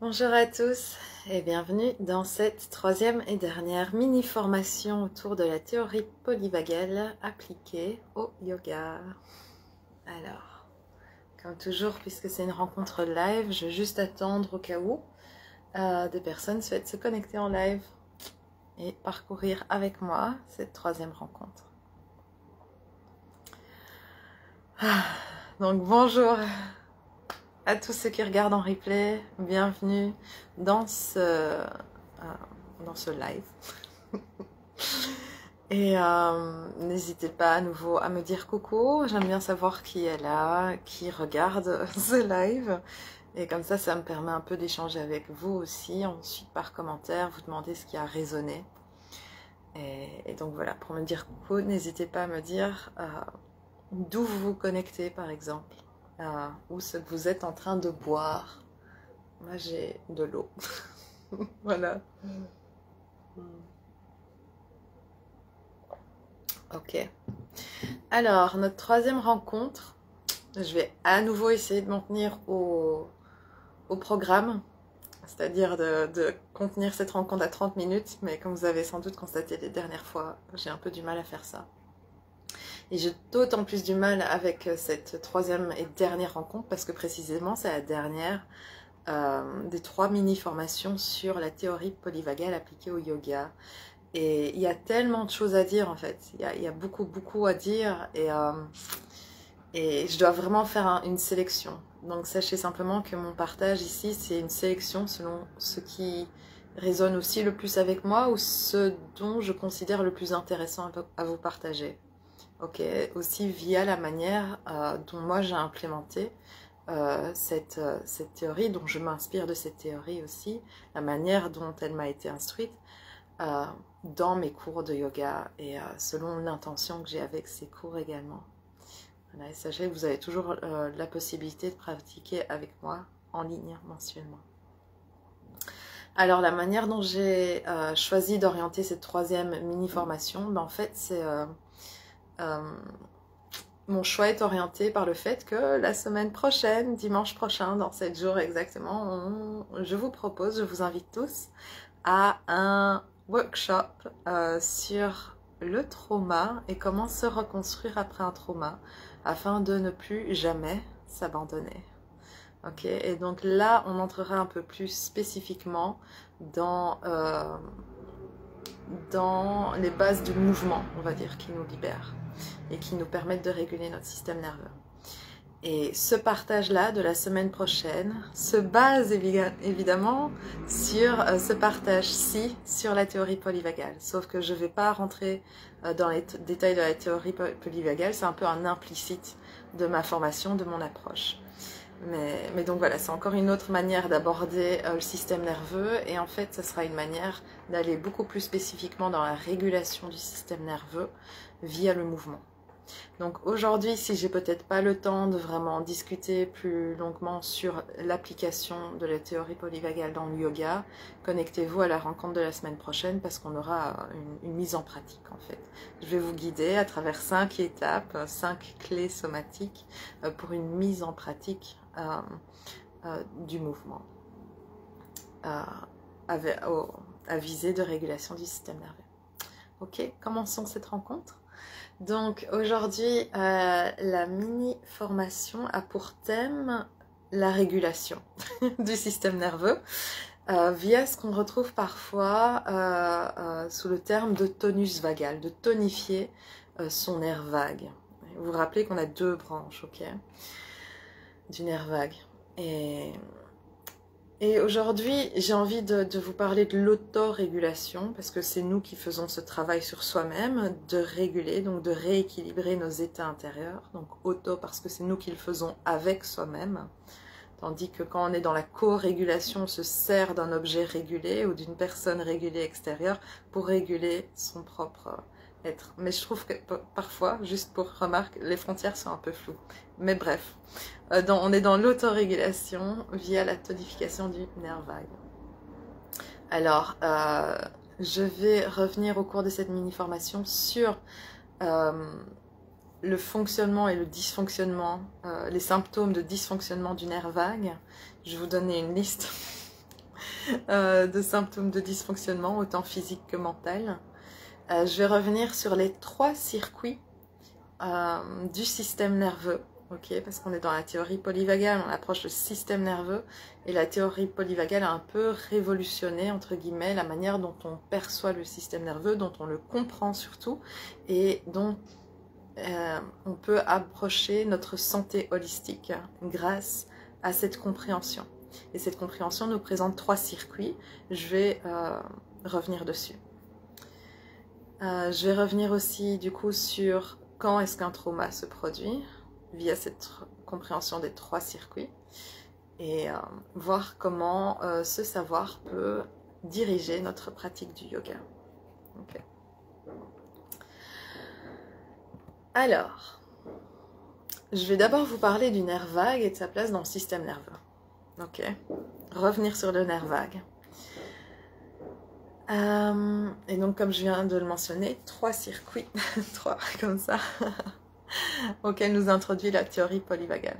Bonjour à tous et bienvenue dans cette troisième et dernière mini-formation autour de la théorie polyvagale appliquée au yoga. Alors, comme toujours, puisque c'est une rencontre live, je vais juste attendre au cas où des personnes souhaitent se connecter en live et parcourir avec moi cette troisième rencontre. Donc bonjour à tous ceux qui regardent en replay, bienvenue dans ce live. Et n'hésitez pas à nouveau à me dire coucou, j'aime bien savoir qui est là, qui regarde ce live. Et comme ça me permet un peu d'échanger avec vous aussi, ensuite par commentaire, vous demander ce qui a résonné. Et donc voilà, pour me dire coucou, n'hésitez pas à me dire d'où vous vous connectez par exemple, ou ce que vous êtes en train de boire. Moi j'ai de l'eau, voilà. Ok. Alors, notre troisième rencontre, je vais à nouveau essayer de m'en tenir au programme, c'est-à-dire de contenir cette rencontre à 30 minutes, mais comme vous avez sans doute constaté les dernières fois, j'ai un peu du mal à faire ça. Et j'ai d'autant plus du mal avec cette troisième et dernière rencontre, parce que précisément c'est la dernière des 3 mini-formations sur la théorie polyvagale appliquée au yoga. Et il y a tellement de choses à dire en fait, il y a beaucoup à dire et je dois vraiment faire une sélection. Donc sachez simplement que mon partage ici c'est une sélection selon ce qui résonne aussi le plus avec moi ou ce dont je considère le plus intéressant à vous partager. Ok, aussi via la manière dont moi j'ai implémenté cette théorie, dont je m'inspire de cette théorie aussi, la manière dont elle m'a été instruite. Dans mes cours de yoga et selon l'intention que j'ai avec ces cours également. Voilà, et sachez que vous avez toujours la possibilité de pratiquer avec moi en ligne mensuellement. Alors la manière dont j'ai choisi d'orienter cette troisième mini-formation, ben, en fait c'est mon choix est orienté par le fait que la semaine prochaine, dimanche prochain, dans 7 jours exactement, je vous propose, je vous invite tous à un workshop sur le trauma et comment se reconstruire après un trauma afin de ne plus jamais s'abandonner. Ok, et donc là, on entrera un peu plus spécifiquement dans les bases du mouvement, on va dire, qui nous libèrent et qui nous permettent de réguler notre système nerveux. Et ce partage-là de la semaine prochaine se base évidemment sur ce partage-ci sur la théorie polyvagale. Sauf que je ne vais pas rentrer dans les détails de la théorie polyvagale, c'est un peu un implicite de ma formation, de mon approche. Mais donc voilà, c'est encore une autre manière d'aborder le système nerveux et en fait, ça sera une manière d'aller beaucoup plus spécifiquement dans la régulation du système nerveux via le mouvement. Donc aujourd'hui, si j'ai peut-être pas le temps de vraiment discuter plus longuement sur l'application de la théorie polyvagale dans le yoga, connectez-vous à la rencontre de la semaine prochaine parce qu'on aura une mise en pratique en fait. Je vais vous guider à travers 5 étapes, 5 clés somatiques pour une mise en pratique du mouvement à visée de régulation du système nerveux. Ok, commençons cette rencontre. Donc aujourd'hui, la mini-formation a pour thème la régulation du système nerveux via ce qu'on retrouve parfois sous le terme de tonus vagal, de tonifier son nerf vague. Vous vous rappelez qu'on a 2 branches, ok, du nerf vague. Et aujourd'hui, j'ai envie de vous parler de l'autorégulation, parce que c'est nous qui faisons ce travail sur soi-même, de réguler, donc de rééquilibrer nos états intérieurs. Donc auto, parce que c'est nous qui le faisons avec soi-même. Tandis que quand on est dans la co-régulation, on se sert d'un objet régulé ou d'une personne régulée extérieure pour réguler son propre être. Mais je trouve que parfois, juste pour remarque, les frontières sont un peu floues. Mais bref, on est dans l'autorégulation via la tonification du nerf vague. Alors, je vais revenir au cours de cette mini-formation sur le fonctionnement et le dysfonctionnement, les symptômes de dysfonctionnement du nerf vague. Je vais vous donner une liste de symptômes de dysfonctionnement, autant physique que mental. Je vais revenir sur les 3 circuits du système nerveux, ok, parce qu'on est dans la théorie polyvagale, on approche le système nerveux, et la théorie polyvagale a un peu révolutionné, entre guillemets, la manière dont on perçoit le système nerveux, dont on le comprend surtout, et dont on peut approcher notre santé holistique grâce à cette compréhension. Et cette compréhension nous présente 3 circuits, je vais revenir dessus. Je vais revenir aussi du coup sur quand est-ce qu'un trauma se produit via cette compréhension des 3 circuits et voir comment ce savoir peut diriger notre pratique du yoga. Okay. Alors, je vais d'abord vous parler du nerf vague et de sa place dans le système nerveux. Ok, revenir sur le nerf vague. Et donc, comme je viens de le mentionner, 3 circuits, 3 comme ça, auxquels nous introduit la théorie polyvagale.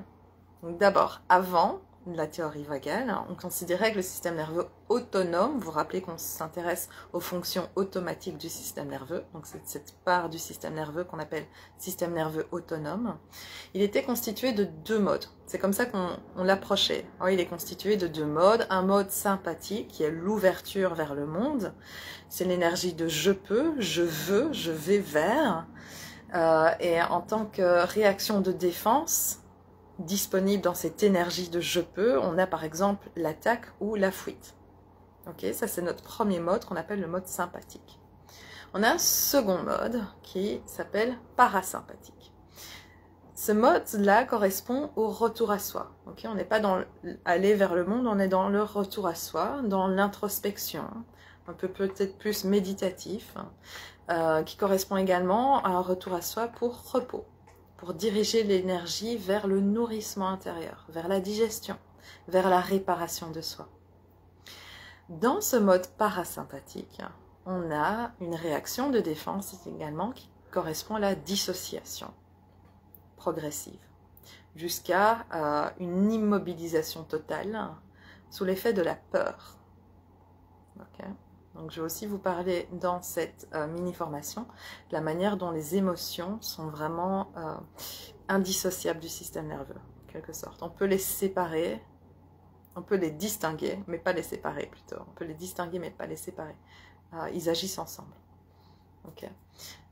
Donc d'abord, avant la théorie vagale, on considérait que le système nerveux autonome, vous vous rappelez qu'on s'intéresse aux fonctions automatiques du système nerveux, donc c'est cette part du système nerveux qu'on appelle système nerveux autonome, il était constitué de 2 modes. C'est comme ça qu'on l'approchait. Il est constitué de 2 modes. Un mode sympathique, qui est l'ouverture vers le monde. C'est l'énergie de je peux, je veux, je vais vers. Et en tant que réaction de défense, disponible dans cette énergie de je peux, on a par exemple l'attaque ou la fuite. Ok, ça c'est notre premier mode qu'on appelle le mode sympathique. On a un second mode qui s'appelle parasympathique. Ce mode-là correspond au retour à soi. Okay, on n'est pas dans aller vers le monde, on est dans le retour à soi, dans l'introspection, un peu peut-être plus méditatif, qui correspond également à un retour à soi pour repos, pour diriger l'énergie vers le nourrissement intérieur, vers la digestion, vers la réparation de soi. Dans ce mode parasympathique, on a une réaction de défense également qui correspond à la dissociation progressive, jusqu'à une immobilisation totale sous l'effet de la peur. Okay. Donc, je vais aussi vous parler dans cette mini-formation de la manière dont les émotions sont vraiment indissociables du système nerveux, en quelque sorte. On peut les séparer, on peut les distinguer, mais pas les séparer plutôt. On peut les distinguer, mais pas les séparer. Ils agissent ensemble. Okay.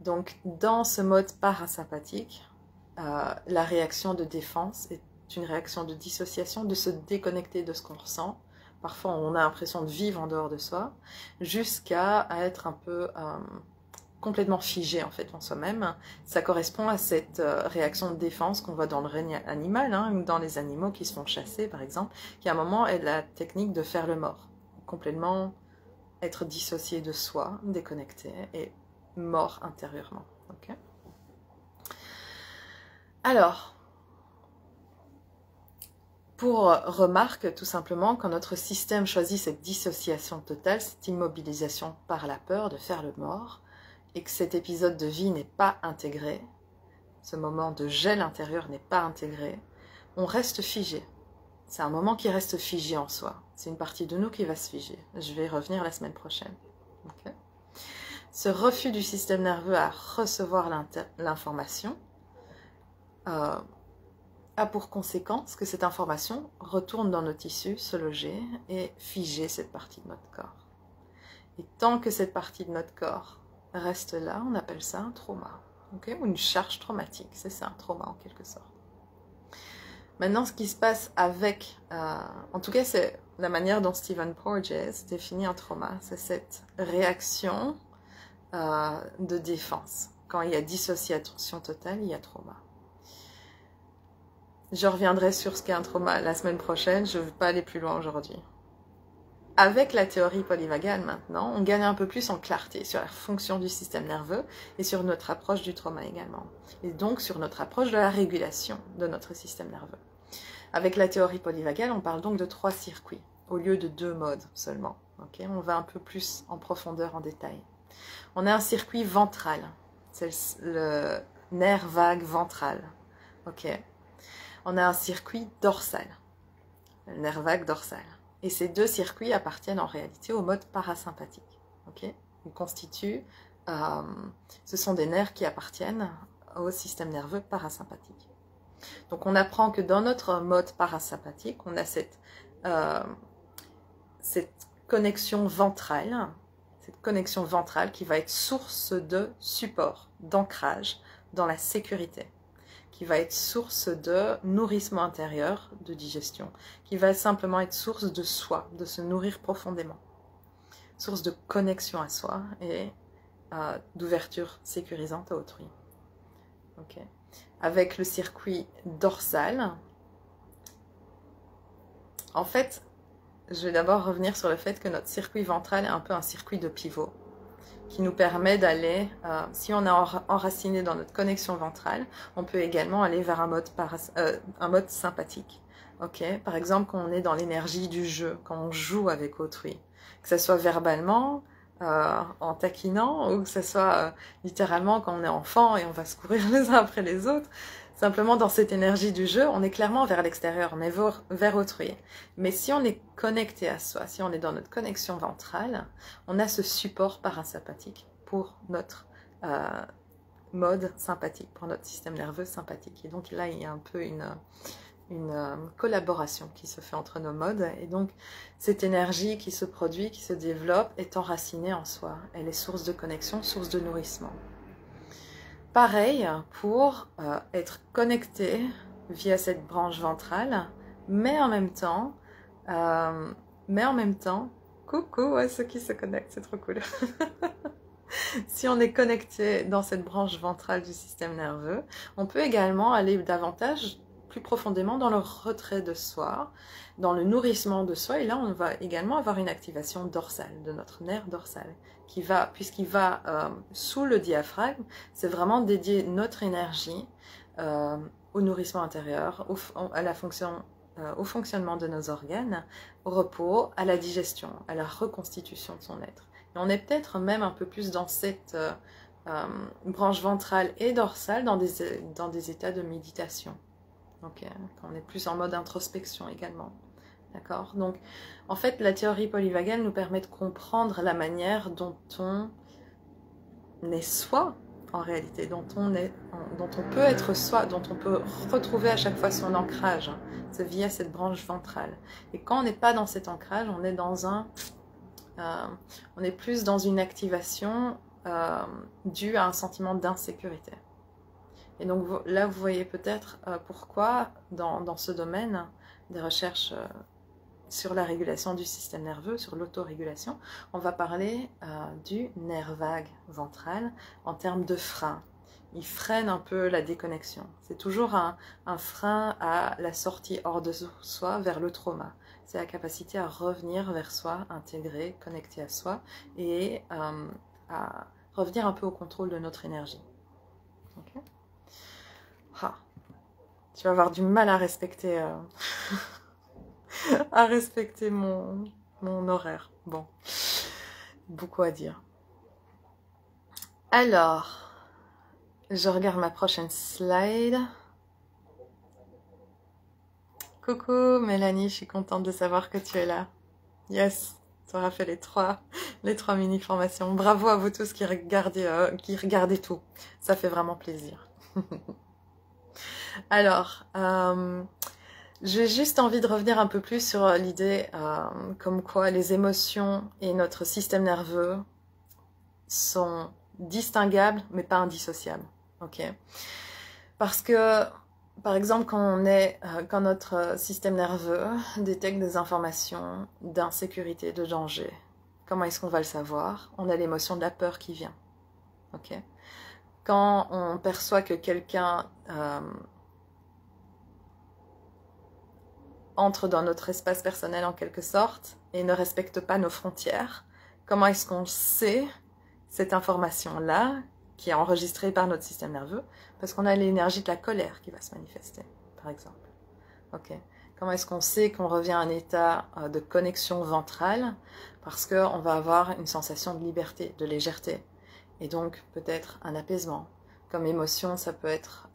Donc, dans ce mode parasympathique, la réaction de défense est une réaction de dissociation, de se déconnecter de ce qu'on ressent. Parfois, on a l'impression de vivre en dehors de soi, jusqu'à être un peu complètement figé en fait en soi-même. Ça correspond à cette réaction de défense qu'on voit dans le règne animal, ou dans les animaux qui se font chasser par exemple, qui à un moment est la technique de faire le mort. Complètement être dissocié de soi, déconnecté et mort intérieurement. Okay. Alors, pour remarque, tout simplement, quand notre système choisit cette dissociation totale, cette immobilisation par la peur de faire le mort, et que cet épisode de vie n'est pas intégré, ce moment de gel intérieur n'est pas intégré, on reste figé. C'est un moment qui reste figé en soi. C'est une partie de nous qui va se figer. Je vais y revenir la semaine prochaine. Okay. Ce refus du système nerveux à recevoir l'information a pour conséquence que cette information retourne dans nos tissus, se loger et figer cette partie de notre corps. Et tant que cette partie de notre corps reste là, on appelle ça un trauma, okay, ou une charge traumatique. C'est ça, un trauma en quelque sorte. Maintenant, ce qui se passe avec, en tout cas, c'est la manière dont Stephen Porges définit un trauma, c'est cette réaction de défense. Quand il y a dissociation totale, il y a trauma. Je reviendrai sur ce qu'est un trauma la semaine prochaine, je ne veux pas aller plus loin aujourd'hui. Avec la théorie polyvagale maintenant, on gagne un peu plus en clarté sur la fonction du système nerveux et sur notre approche du trauma également. Et donc sur notre approche de la régulation de notre système nerveux. Avec la théorie polyvagale, on parle donc de 3 circuits, au lieu de 2 modes seulement. Okay, on va un peu plus en profondeur, en détail. On a un circuit ventral, c'est le nerf vague ventral. Okay. On a un circuit dorsal, le nerf vague dorsal. Et ces deux circuits appartiennent en réalité au mode parasympathique. Okay, ils constituent, ce sont des nerfs qui appartiennent au système nerveux parasympathique. Donc on apprend que dans notre mode parasympathique, on a cette connexion ventrale, qui va être source de support, d'ancrage dans la sécurité, qui va être source de nourrissement intérieur, de digestion, qui va simplement être source de soi, de se nourrir profondément, source de connexion à soi et d'ouverture sécurisante à autrui. Okay. Avec le circuit dorsal, en fait, je vais d'abord revenir sur le fait que notre circuit ventral est un peu un circuit de pivot qui nous permet d'aller, si on est enraciné dans notre connexion ventrale, on peut également aller vers un mode sympathique. Okay. Par exemple, quand on est dans l'énergie du jeu, quand on joue avec autrui, que ce soit verbalement, en taquinant, ou que ce soit littéralement quand on est enfant et on va se courir les uns après les autres. Simplement, dans cette énergie du jeu, on est clairement vers l'extérieur, on est vers autrui. Mais si on est connecté à soi, si on est dans notre connexion ventrale, on a ce support parasympathique pour notre mode sympathique, pour notre système nerveux sympathique. Et donc là, il y a un peu une collaboration qui se fait entre nos modes. Et donc, cette énergie qui se produit, qui se développe, est enracinée en soi. Elle est source de connexion, source de nourrissement. Pareil pour être connecté via cette branche ventrale, mais en même temps, coucou à ceux qui se connectent, c'est trop cool. Si on est connecté dans cette branche ventrale du système nerveux, on peut également aller davantage, plus profondément dans le retrait de soi, dans le nourrissement de soi, et là on va également avoir une activation dorsale, de notre nerf dorsal, qui va, puisqu'il va sous le diaphragme, c'est vraiment dédier notre énergie au nourrissement intérieur, au fonctionnement de nos organes, au repos, à la digestion, à la reconstitution de son être. Et on est peut-être même un peu plus dans cette branche ventrale et dorsale dans des états de méditation. Donc, on est plus en mode introspection également. D'accord? Donc, en fait, la théorie polyvagale nous permet de comprendre la manière dont on est soi, en réalité, dont on peut être soi, dont on peut retrouver à chaque fois son ancrage. C'est via cette branche ventrale. Et quand on n'est pas dans cet ancrage, on est on est plus dans une activation due à un sentiment d'insécurité. Et donc là, vous voyez peut-être pourquoi, dans ce domaine des recherches sur la régulation du système nerveux, sur l'autorégulation, on va parler du nerf vague ventral en termes de frein. Il freine un peu la déconnexion. C'est toujours un frein à la sortie hors de soi vers le trauma. C'est la capacité à revenir vers soi, intégré, connecté à soi et à revenir un peu au contrôle de notre énergie. Okay. Tu vas avoir du mal à respecter, mon horaire. Bon, beaucoup à dire. Alors, je regarde ma prochaine slide. Coucou Mélanie, je suis contente de savoir que tu es là. Yes, tu auras fait les trois mini-formations. Bravo à vous tous qui regardez tout. Ça fait vraiment plaisir. Alors, j'ai juste envie de revenir un peu plus sur l'idée comme quoi les émotions et notre système nerveux sont distinguables mais pas indissociables. Okay. Parce que, par exemple, quand notre système nerveux détecte des informations d'insécurité, de danger, comment est-ce qu'on va le savoir? On a l'émotion de la peur qui vient. Okay. Quand on perçoit que quelqu'un entre dans notre espace personnel en quelque sorte et ne respecte pas nos frontières, comment est-ce qu'on sait cette information-là qui est enregistrée par notre système nerveux? Parce qu'on a l'énergie de la colère qui va se manifester, par exemple. Okay. Comment est-ce qu'on sait qu'on revient à un état de connexion ventrale? Parce qu'on va avoir une sensation de liberté, de légèreté, et donc peut-être un apaisement. Comme émotion, ça peut être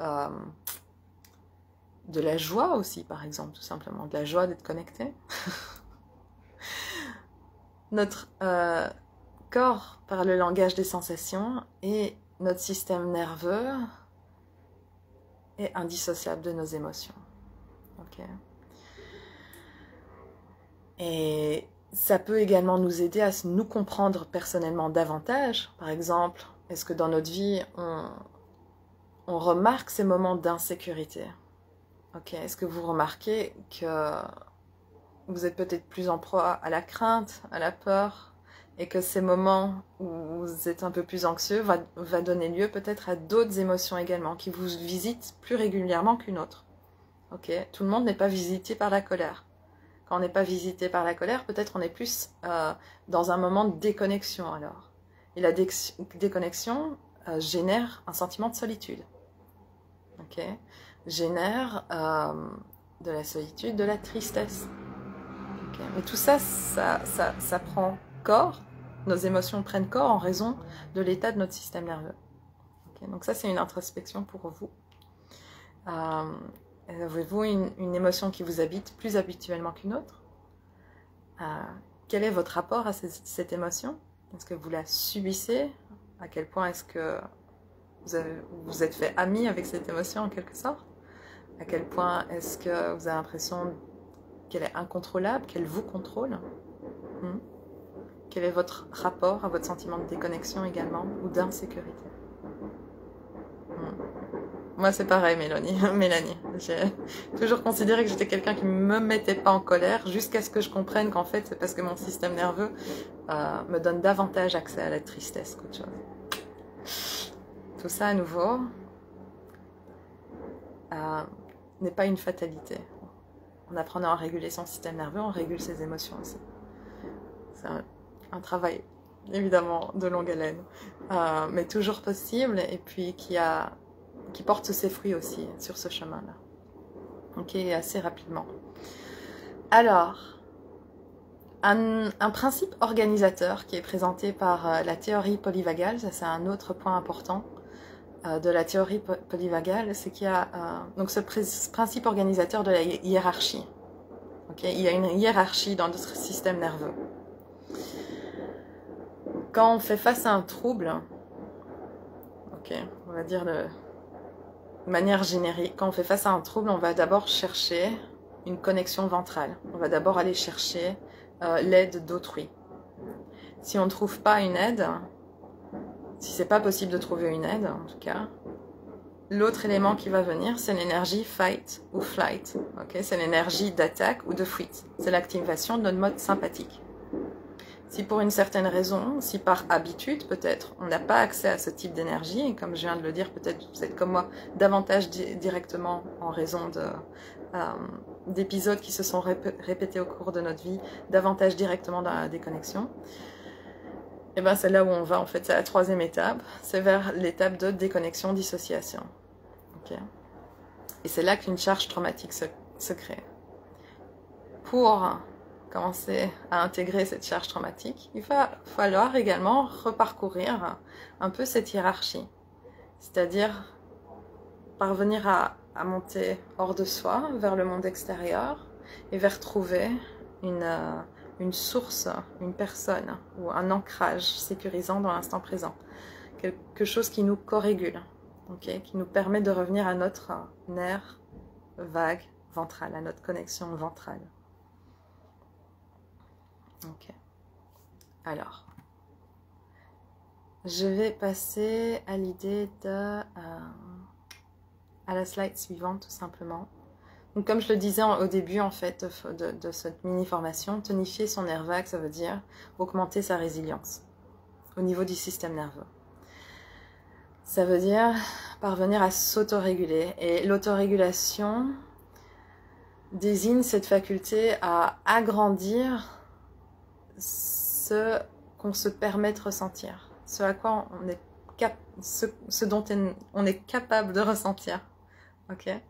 de la joie aussi, par exemple, tout simplement. De la joie d'être connecté. Notre corps parle le langage des sensations et notre système nerveux est indissociable de nos émotions. Ok. Et ça peut également nous aider à nous comprendre personnellement davantage. Par exemple, est-ce que dans notre vie, on remarque ces moments d'insécurité? Ok. Est-ce que vous remarquez que vous êtes peut-être plus en proie à la crainte, à la peur, et que ces moments où vous êtes un peu plus anxieux va donner lieu peut-être à d'autres émotions également, qui vous visitent plus régulièrement qu'une autre. Ok. Tout le monde n'est pas visité par la colère. Quand on n'est pas visité par la colère, peut-être on est plus dans un moment de déconnexion alors. Et la déconnexion génère un sentiment de solitude. Ok. Génère de la solitude, de la tristesse. Okay. Mais tout ça, ça prend corps, nos émotions prennent corps en raison de l'état de notre système nerveux. Okay. Donc ça, c'est une introspection pour vous. Avez-vous une émotion qui vous habite plus habituellement qu'une autre? Quel est votre rapport à cette émotion? Est-ce que vous la subissez? À quel point est-ce que vous êtes fait ami avec cette émotion en quelque sorte? À quel point est-ce que vous avez l'impression qu'elle est incontrôlable, qu'elle vous contrôle? Quel est votre rapport à votre sentiment de déconnexion également ou d'insécurité? Moi, c'est pareil, Mélanie. J'ai toujours considéré que j'étais quelqu'un qui ne me mettait pas en colère jusqu'à ce que je comprenne qu'en fait, c'est parce que mon système nerveux me donne davantage accès à la tristesse qu'autre chose. Tout ça, à nouveau, n'est pas une fatalité. En apprenant à réguler son système nerveux, on régule ses émotions aussi. C'est un travail, évidemment, de longue haleine, mais toujours possible, et puis qui porte ses fruits aussi sur ce chemin-là. Ok, assez rapidement. Alors, un principe organisateur qui est présenté par la théorie polyvagale, ça c'est un autre point important de la théorie polyvagale, c'est qu'il y a donc ce principe organisateur de la hiérarchie. Okay, il y a une hiérarchie dans notre système nerveux. Quand on fait face à un trouble, ok, on va dire de manière générique, quand on fait face à un trouble, on va d'abord chercher une connexion ventrale. On va d'abord aller chercher l'aide d'autrui. Si on ne trouve pas une aide, si c'est pas possible de trouver une aide, en tout cas, l'autre élément qui va venir, c'est l'énergie fight ou flight. Okay, c'est l'énergie d'attaque ou de fuite. C'est l'activation de notre mode sympathique. Si pour une certaine raison, si par habitude peut-être, on n'a pas accès à ce type d'énergie, et comme je viens de le dire, peut-être vous êtes comme moi, davantage directement en raison d'épisodes qui se sont répétés au cours de notre vie, davantage directement dans la déconnexion, et bien c'est là où on va en fait, c'est la troisième étape, c'est vers l'étape de déconnexion-dissociation. Okay. Et c'est là qu'une charge traumatique se crée. Pour commencer à intégrer cette charge traumatique, il va falloir également reparcourir un peu cette hiérarchie, c'est-à-dire parvenir à monter hors de soi, vers le monde extérieur, et vers trouver une source, une personne, ou un ancrage sécurisant dans l'instant présent, quelque chose qui nous corrégule, okay, qui nous permet de revenir à notre nerf vague ventral, à notre connexion ventrale. Ok. Alors, je vais passer à l'idée à la slide suivante, tout simplement. Donc, comme je le disais au début, en fait, de cette mini-formation, tonifier son nerf vague, ça veut dire augmenter sa résilience au niveau du système nerveux. Ça veut dire parvenir à s'autoréguler. Et l'autorégulation désigne cette faculté à agrandir ce qu'on se permet de ressentir, ce à quoi on est ce dont on est capable de ressentir. Okay.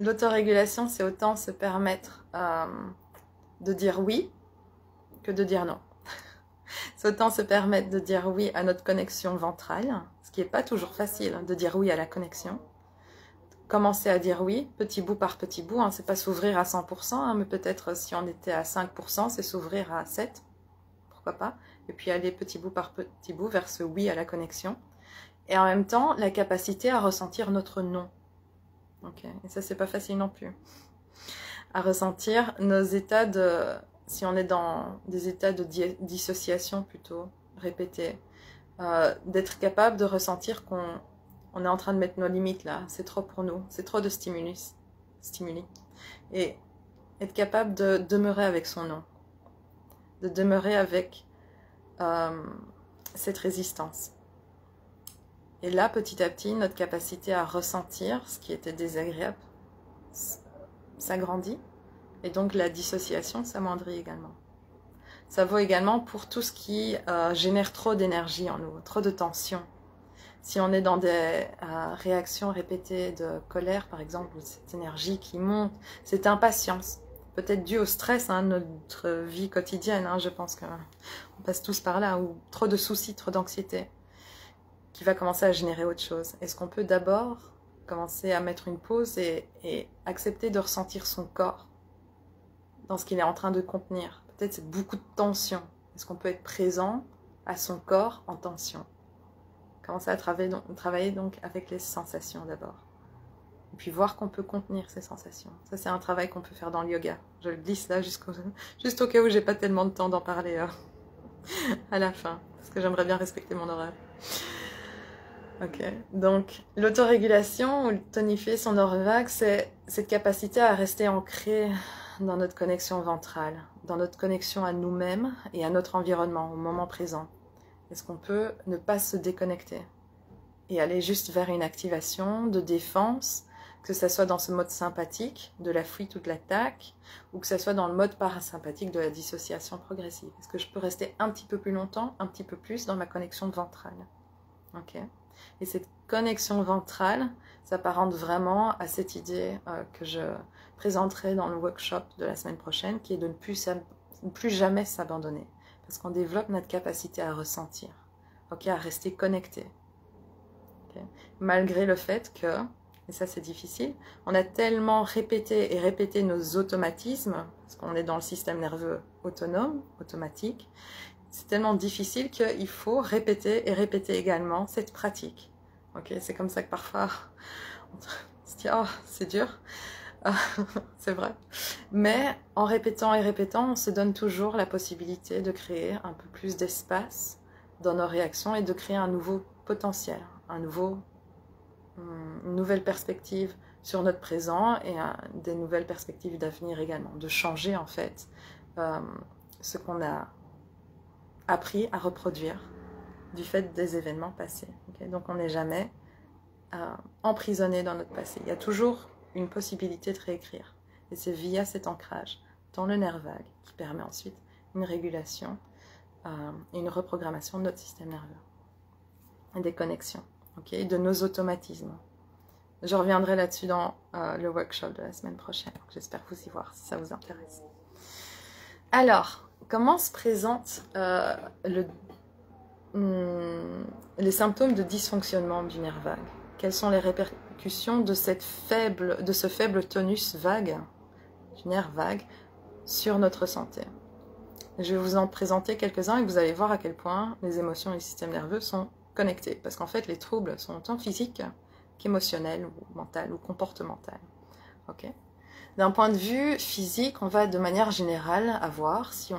L'autorégulation, c'est autant se permettre de dire oui que de dire non. C'est autant se permettre de dire oui à notre connexion ventrale, ce qui n'est pas toujours facile, de dire oui à la connexion. Commencer à dire oui, petit bout par petit bout, hein, c'est pas s'ouvrir à 100%, hein, mais peut-être si on était à 5%, c'est s'ouvrir à 7%. pourquoi pas, et puis aller petit bout par petit bout vers ce oui à la connexion. Et en même temps, la capacité à ressentir notre non. Okay. Et ça, c'est pas facile non plus. À ressentir nos états de... Si on est dans des états de dissociation plutôt répétés, d'être capable de ressentir qu'on est en train de mettre nos limites là, c'est trop pour nous, c'est trop de stimuli. Et être capable de demeurer avec son non, de demeurer avec cette résistance. Et là, petit à petit, notre capacité à ressentir ce qui était désagréable s'agrandit, et donc la dissociation s'amoindrit également. Ça vaut également pour tout ce qui génère trop d'énergie en nous, trop de tension. Si on est dans des réactions répétées de colère, par exemple, ou cette énergie qui monte, cette impatience, peut-être due au stress, hein, notre vie quotidienne, hein, je pense qu'on passe tous par là, ou trop de soucis, trop d'anxiété, qui va commencer à générer autre chose. Est-ce qu'on peut d'abord commencer à mettre une pause et accepter de ressentir son corps dans ce qu'il est en train de contenir? Peut-être c'est beaucoup de tension. Est-ce qu'on peut être présent à son corps en tension? Commencer à travailler donc avec les sensations d'abord. Et puis voir qu'on peut contenir ces sensations. Ça, c'est un travail qu'on peut faire dans le yoga. Je le glisse là juste au cas où j'ai pas tellement de temps d'en parler à la fin. Parce que j'aimerais bien respecter mon horaire. Ok, donc l'autorégulation ou tonifier son nerf vague, c'est cette capacité à rester ancré dans notre connexion ventrale, dans notre connexion à nous-mêmes et à notre environnement, au moment présent. Est-ce qu'on peut ne pas se déconnecter et aller juste vers une activation de défense, que ce soit dans ce mode sympathique, de la fuite ou de l'attaque, ou que ce soit dans le mode parasympathique de la dissociation progressive? Est-ce que je peux rester un petit peu plus longtemps, un petit peu plus dans ma connexion ventrale? Ok. Et cette connexion ventrale s'apparente vraiment à cette idée que je présenterai dans le workshop de la semaine prochaine, qui est de ne plus jamais s'abandonner. Parce qu'on développe notre capacité à ressentir, okay, à rester connecté. Okay. Malgré le fait que, et ça c'est difficile, on a tellement répété et répété nos automatismes, parce qu'on est dans le système nerveux autonome, automatique, c'est tellement difficile qu'il faut répéter et répéter également cette pratique. Okay, c'est comme ça que parfois on se dit « Oh, c'est dur ». C'est vrai. Mais en répétant et répétant, on se donne toujours la possibilité de créer un peu plus d'espace dans nos réactions et de créer un nouveau potentiel, une nouvelle perspective sur notre présent et des nouvelles perspectives d'avenir également. De changer en fait ce qu'on a appris à reproduire du fait des événements passés. Okay, donc on n'est jamais emprisonné dans notre passé. Il y a toujours une possibilité de réécrire. Et c'est via cet ancrage dans le nerf vague qui permet ensuite une régulation et une reprogrammation de notre système nerveux. Et des connexions, okay, de nos automatismes. Je reviendrai là-dessus dans le workshop de la semaine prochaine. J'espère vous y voir si ça vous intéresse. Alors, comment se présentent les symptômes de dysfonctionnement du nerf vague? Quelles sont les répercussions de ce faible tonus vague, du nerf vague, sur notre santé? Je vais vous en présenter quelques-uns et vous allez voir à quel point les émotions et le système nerveux sont connectés. Parce qu'en fait, les troubles sont autant physiques qu'émotionnels, ou mentaux, ou comportementaux. Okay. D'un point de vue physique, on va de manière générale avoir, si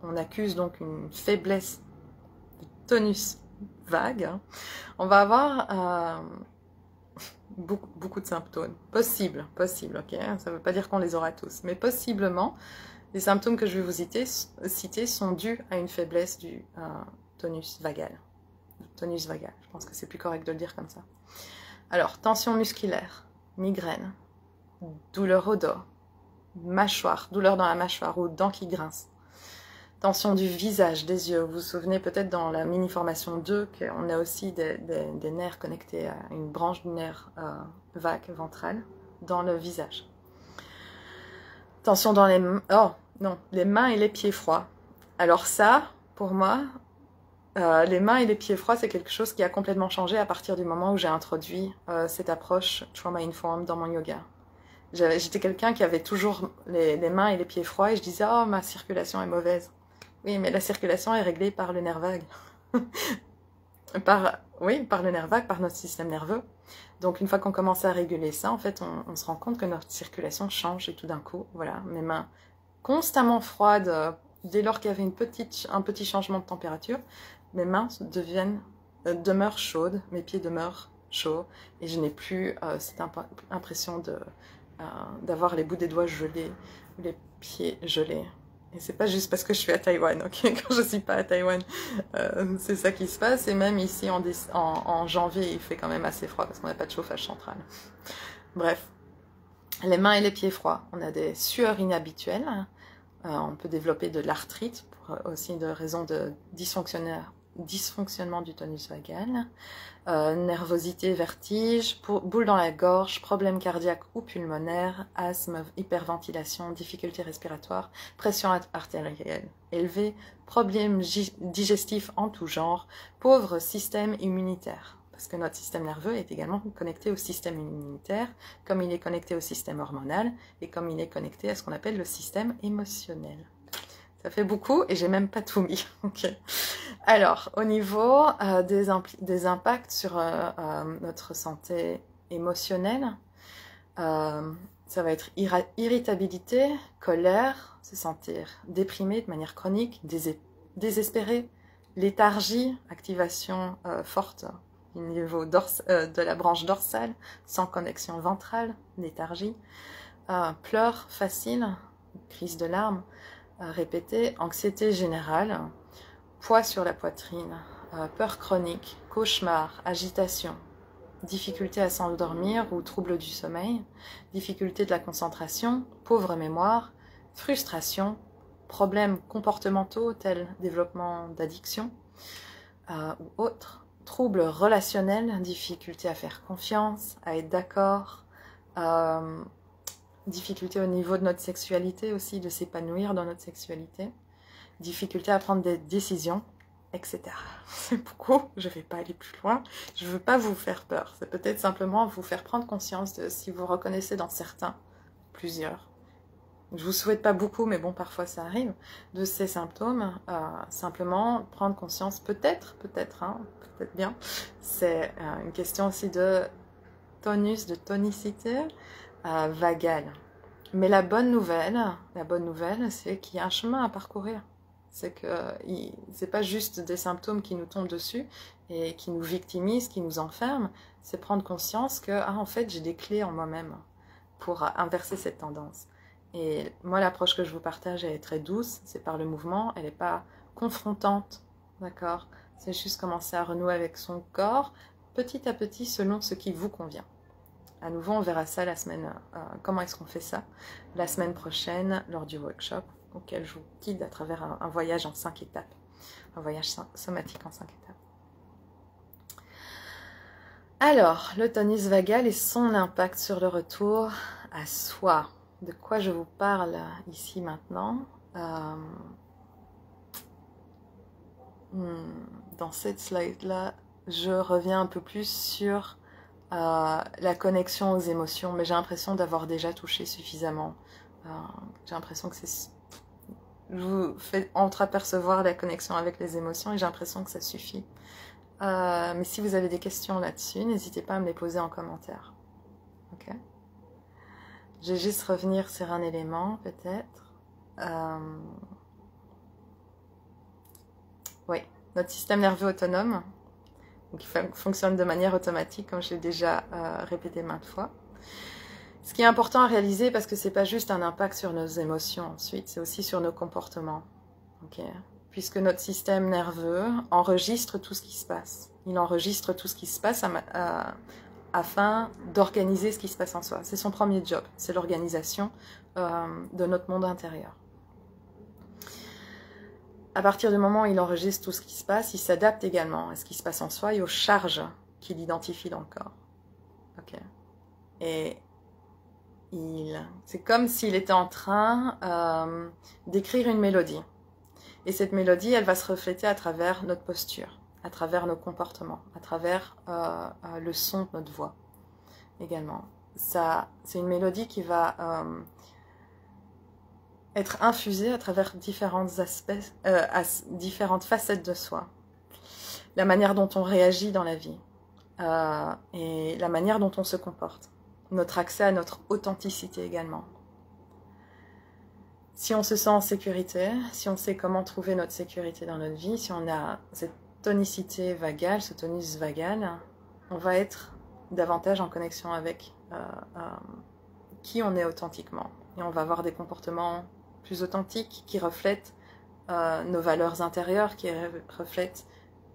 on accuse donc une faiblesse de tonus vague, hein, on va avoir beaucoup de symptômes. Possible, ok, ça ne veut pas dire qu'on les aura tous, mais possiblement, les symptômes que je vais vous citer sont dus à une faiblesse du tonus vagal. Tonus vagal, je pense que c'est plus correct de le dire comme ça. Alors, tension musculaire, migraine, douleur au dos, mâchoire, douleur dans la mâchoire ou dents qui grincent. Tension du visage, des yeux. Vous vous souvenez peut-être dans la mini-formation 2 qu'on a aussi des nerfs connectés à une branche du nerf vague ventral dans le visage. Tension dans les mains. Oh, non, les mains et les pieds froids. Alors ça, pour moi, les mains et les pieds froids, c'est quelque chose qui a complètement changé à partir du moment où j'ai introduit cette approche trauma-informed dans mon yoga. J'étais quelqu'un qui avait toujours les mains et les pieds froids et je disais « Oh, ma circulation est mauvaise ». Oui, mais la circulation est réglée par le nerf vague. Oui, par le nerf vague, par notre système nerveux. Donc une fois qu'on commence à réguler ça, en fait, on se rend compte que notre circulation change et tout d'un coup, voilà, mes mains constamment froides, dès lors qu'il y avait un petit changement de température, mes mains demeurent chaudes, mes pieds demeurent chauds et je n'ai plus cette impression d'avoir les bouts des doigts gelés ou les pieds gelés. Et c'est pas juste parce que je suis à Taïwan, ok? Quand je suis pas à Taïwan, c'est ça qui se passe. Et même ici en janvier, il fait quand même assez froid parce qu'on n'a pas de chauffage central. Bref, les mains et les pieds froids. On a des sueurs inhabituelles. On peut développer de l'arthrite aussi de raison de dysfonctionnement du tonus vagal. Nervosité, vertige, boules dans la gorge, problèmes cardiaques ou pulmonaires, asthme, hyperventilation, difficultés respiratoires, pression artérielle élevée, problèmes digestifs en tout genre, pauvre système immunitaire. Parce que notre système nerveux est également connecté au système immunitaire, comme il est connecté au système hormonal et comme il est connecté à ce qu'on appelle le système émotionnel. Ça fait beaucoup et j'ai même pas tout mis. Okay. Alors, au niveau des impacts sur notre santé émotionnelle, ça va être irritabilité, colère, se sentir déprimé de manière chronique, désespéré, léthargie, activation forte du niveau de la branche dorsale, sans connexion ventrale, léthargie, pleurs faciles, crise de larmes, répétée, anxiété générale, poids sur la poitrine, peur chronique, cauchemar, agitation, difficulté à s'endormir ou troubles du sommeil, difficulté de la concentration, pauvre mémoire, frustration, problèmes comportementaux tels développement d'addiction ou autres, troubles relationnels, difficulté à faire confiance, à être d'accord, difficulté au niveau de notre sexualité aussi, de s'épanouir dans notre sexualité, difficulté à prendre des décisions, etc. C'est beaucoup, je ne vais pas aller plus loin, je ne veux pas vous faire peur, c'est peut-être simplement vous faire prendre conscience de si vous reconnaissez dans plusieurs, je vous souhaite pas beaucoup, mais bon, parfois ça arrive, de ces symptômes, simplement prendre conscience, peut-être bien, c'est une question aussi de tonus, de tonicité vagale. Mais la bonne nouvelle, c'est qu'il y a un chemin à parcourir. C'est que c'est pas juste des symptômes qui nous tombent dessus et qui nous victimisent, qui nous enferment. C'est prendre conscience que, en fait, j'ai des clés en moi-même pour inverser cette tendance. Et moi, l'approche que je vous partage, elle est très douce. C'est par le mouvement. Elle n'est pas confrontante, d'accord? C'est juste commencer à renouer avec son corps, petit à petit, selon ce qui vous convient. À nouveau, on verra ça la semaine, comment est-ce qu'on fait ça, la semaine prochaine, lors du workshop, auquel je vous guide à travers un voyage en 5 étapes, un voyage somatique en 5 étapes. Alors, le tonus vagal et son impact sur le retour à soi. De quoi je vous parle ici maintenant? Dans cette slide-là, je reviens un peu plus sur la connexion aux émotions, mais j'ai l'impression d'avoir déjà touché suffisamment. J'ai l'impression que je vous fais entreapercevoir la connexion avec les émotions et j'ai l'impression que ça suffit. Mais si vous avez des questions là-dessus, n'hésitez pas à me les poser en commentaire. Ok? Je vais juste revenir sur un élément, peut-être. Oui, notre système nerveux autonome, qui fonctionne de manière automatique, comme je l'ai déjà répété maintes fois. Ce qui est important à réaliser, parce que c'est pas juste un impact sur nos émotions ensuite, c'est aussi sur nos comportements. Okay. Puisque notre système nerveux enregistre tout ce qui se passe. Il enregistre tout ce qui se passe afin d'organiser ce qui se passe en soi. C'est son premier job, c'est l'organisation de notre monde intérieur. À partir du moment où il enregistre tout ce qui se passe, il s'adapte également à ce qui se passe en soi et aux charges qu'il identifie dans le corps. Okay. Et c'est comme s'il était en train d'écrire une mélodie. Et cette mélodie, elle va se refléter à travers notre posture, à travers nos comportements, à travers le son de notre voix également. C'est une mélodie qui va être infusé à travers différents aspects, différentes facettes de soi. La manière dont on réagit dans la vie et la manière dont on se comporte. Notre accès à notre authenticité également. Si on se sent en sécurité, si on sait comment trouver notre sécurité dans notre vie, si on a cette tonicité vagale, ce tonus vagal, on va être davantage en connexion avec qui on est authentiquement. Et on va avoir des comportements plus authentiques qui reflètent nos valeurs intérieures, qui reflètent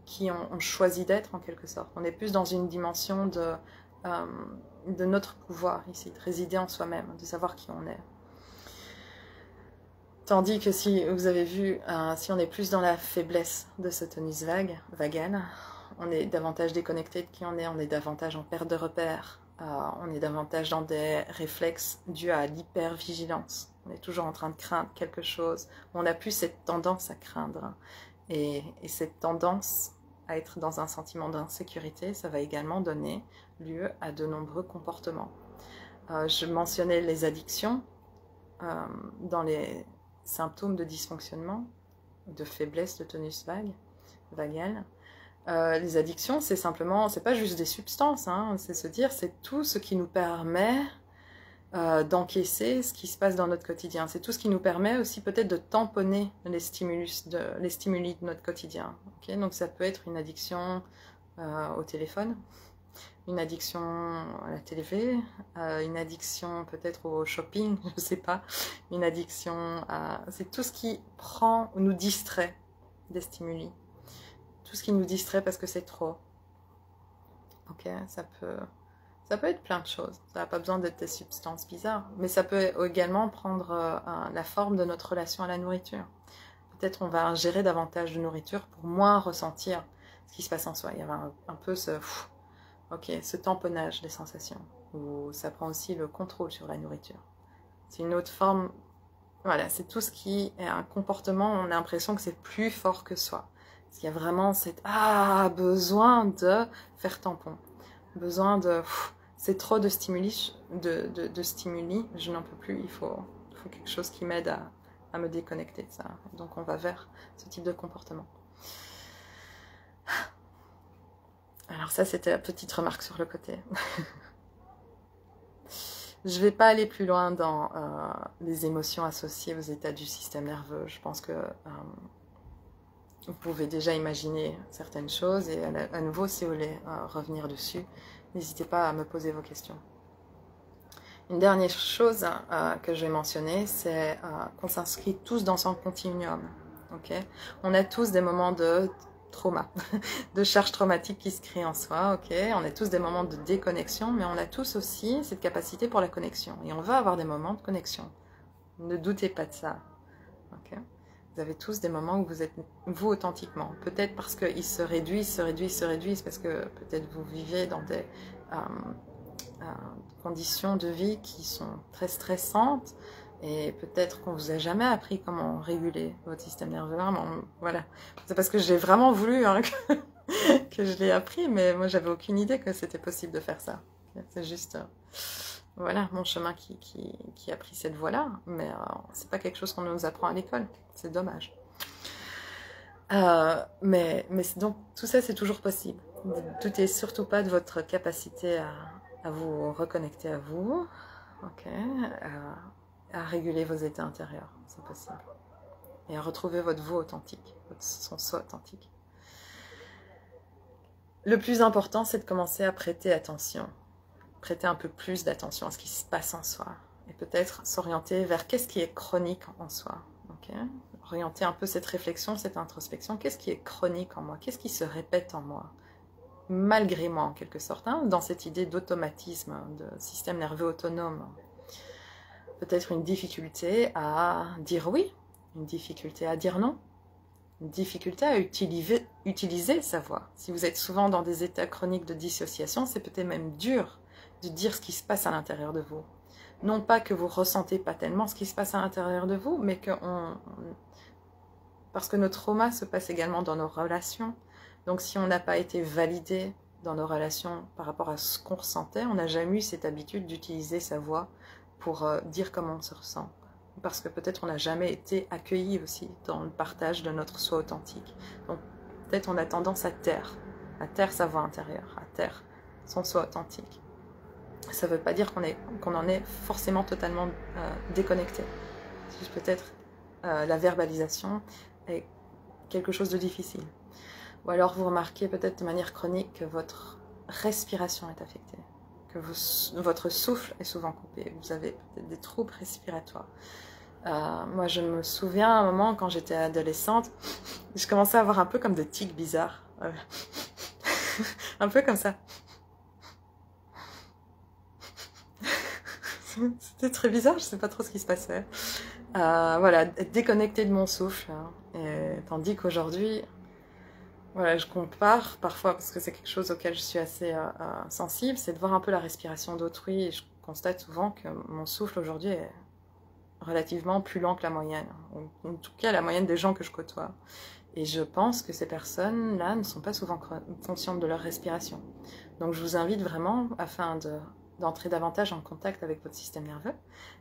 qui on choisit d'être en quelque sorte. On est plus dans une dimension de notre pouvoir ici, de résider en soi-même, de savoir qui on est. Tandis que si vous avez vu, si on est plus dans la faiblesse de ce tonus vagal, on est davantage déconnecté de qui on est davantage en perte de repères, on est davantage dans des réflexes dus à l'hypervigilance. On est toujours en train de craindre quelque chose. On n'a plus cette tendance à craindre. Et cette tendance à être dans un sentiment d'insécurité, ça va également donner lieu à de nombreux comportements. Je mentionnais les addictions dans les symptômes de dysfonctionnement, de faiblesse de tonus vagal. Les addictions, c'est simplement, c'est pas juste des substances, hein, c'est se dire, c'est tout ce qui nous permet d'encaisser ce qui se passe dans notre quotidien. C'est tout ce qui nous permet aussi peut-être de tamponner les stimuli de notre quotidien. Okay, donc ça peut être une addiction au téléphone, une addiction à la télé, une addiction peut-être au shopping, je ne sais pas, une addiction à... C'est tout ce qui prend ou nous distrait des stimuli. Tout ce qui nous distrait parce que c'est trop. Ok, ça peut être plein de choses. Ça n'a pas besoin d'être des substances bizarres. Mais ça peut également prendre la forme de notre relation à la nourriture. Peut-être on va ingérer davantage de nourriture pour moins ressentir ce qui se passe en soi. Il y avait un peu ce tamponnage des sensations. Où ça prend aussi le contrôle sur la nourriture. C'est une autre forme. Voilà, c'est tout ce qui est un comportement. On a l'impression que c'est plus fort que soi. Parce qu'il y a vraiment cette besoin de faire tampon. Besoin de... c'est trop de stimuli, de stimuli, je n'en peux plus, il faut quelque chose qui m'aide à me déconnecter de ça. Donc on va vers ce type de comportement. Alors ça, c'était la petite remarque sur le côté. Je ne vais pas aller plus loin dans les émotions associées aux états du système nerveux. Je pense que vous pouvez déjà imaginer certaines choses et à nouveau, si vous voulez revenir dessus, n'hésitez pas à me poser vos questions. Une dernière chose que je vais mentionner, c'est qu'on s'inscrit tous dans un continuum. Okay, on a tous des moments de trauma, de charge traumatique qui se créent en soi. Okay, on a tous des moments de déconnexion, mais on a tous aussi cette capacité pour la connexion. Et on va avoir des moments de connexion. Ne doutez pas de ça. Okay, vous avez tous des moments où vous êtes vous authentiquement. Peut-être parce qu'ils se réduisent, parce que peut-être vous vivez dans des conditions de vie qui sont très stressantes et peut-être qu'on vous a jamais appris comment réguler votre système nerveux. Voilà. C'est parce que j'ai vraiment voulu que je l'ai appris, mais moi j'avais aucune idée que c'était possible de faire ça. C'est juste... voilà, mon chemin qui a pris cette voie-là, mais c'est pas quelque chose qu'on nous apprend à l'école, c'est dommage. Mais donc, tout ça, c'est toujours possible. Ne doutez surtout pas de votre capacité à vous reconnecter à vous, à réguler vos états intérieurs, c'est possible. Et à retrouver votre vous authentique, son soi authentique. Le plus important, c'est de commencer à prêter attention. Prêter un peu plus d'attention à ce qui se passe en soi et peut-être s'orienter vers qu'est-ce qui est chronique en soi. Orienter un peu cette réflexion, cette introspection, qu'est-ce qui est chronique en moi, qu'est-ce qui se répète en moi, malgré moi en quelque sorte, dans cette idée d'automatisme, de système nerveux autonome. Peut-être une difficulté à dire oui, une difficulté à dire non, une difficulté à utiliser sa voix. Si vous êtes souvent dans des états chroniques de dissociation, c'est peut-être même dur de dire ce qui se passe à l'intérieur de vous. Non pas que vous ressentez pas tellement ce qui se passe à l'intérieur de vous, mais parce que nos traumas se passent également dans nos relations. Donc si on n'a pas été validé dans nos relations par rapport à ce qu'on ressentait, on n'a jamais eu cette habitude d'utiliser sa voix pour dire comment on se ressent. parce que peut-être on n'a jamais été accueilli aussi dans le partage de notre soi authentique. Donc peut-être on a tendance à taire sa voix intérieure, à taire son soi authentique. Ça ne veut pas dire qu'on en est forcément totalement déconnecté. C'est juste peut-être la verbalisation est quelque chose de difficile. Ou alors vous remarquez peut-être de manière chronique que votre respiration est affectée, que votre souffle est souvent coupé, vous avez peut-être des troubles respiratoires. Moi je me souviens à un moment quand j'étais adolescente, je commençais à avoir un peu comme des tics bizarres. Un peu comme ça. C'était très bizarre, je sais pas trop ce qui se passait. Voilà, être déconnectée de mon souffle. Et, tandis qu'aujourd'hui, voilà, je compare parfois, parce que c'est quelque chose auquel je suis assez sensible, c'est de voir un peu la respiration d'autrui. Et je constate souvent que mon souffle aujourd'hui est relativement plus lent que la moyenne. En tout cas, la moyenne des gens que je côtoie. Et je pense que ces personnes-là ne sont pas souvent conscientes de leur respiration. Donc je vous invite vraiment, afin d'entrer davantage en contact avec votre système nerveux,